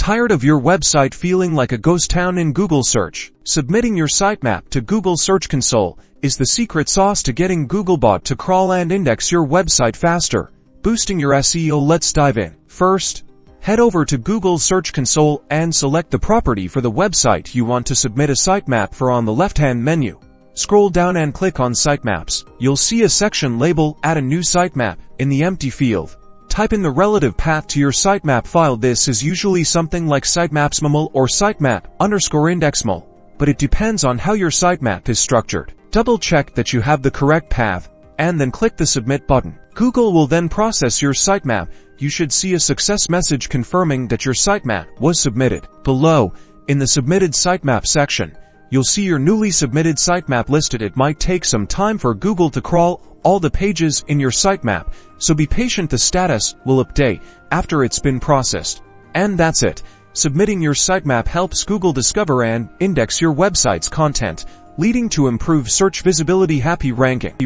Tired of your website feeling like a ghost town in Google search? Submitting your sitemap to Google Search Console is the secret sauce to getting Googlebot to crawl and index your website faster, boosting your SEO. Let's dive in. First, head over to Google Search Console and select the property for the website you want to submit a sitemap for on the left-hand menu. Scroll down and click on Sitemaps. You'll see a section labeled Add a new sitemap in the empty field. Type in the relative path to your sitemap file. This is usually something like sitemapsml or sitemap_indexml, but it depends on how your sitemap is structured. Double check that you have the correct path, and then click the Submit button. Google will then process your sitemap. You should see a success message confirming that your sitemap was submitted. Below, in the Submitted Sitemap section, you'll see your newly submitted sitemap listed. It might take some time for Google to crawl all the pages in your sitemap, so be patient. The status will update after it's been processed. And that's it. Submitting your sitemap helps Google discover and index your website's content, leading to improved search visibility. Happy ranking.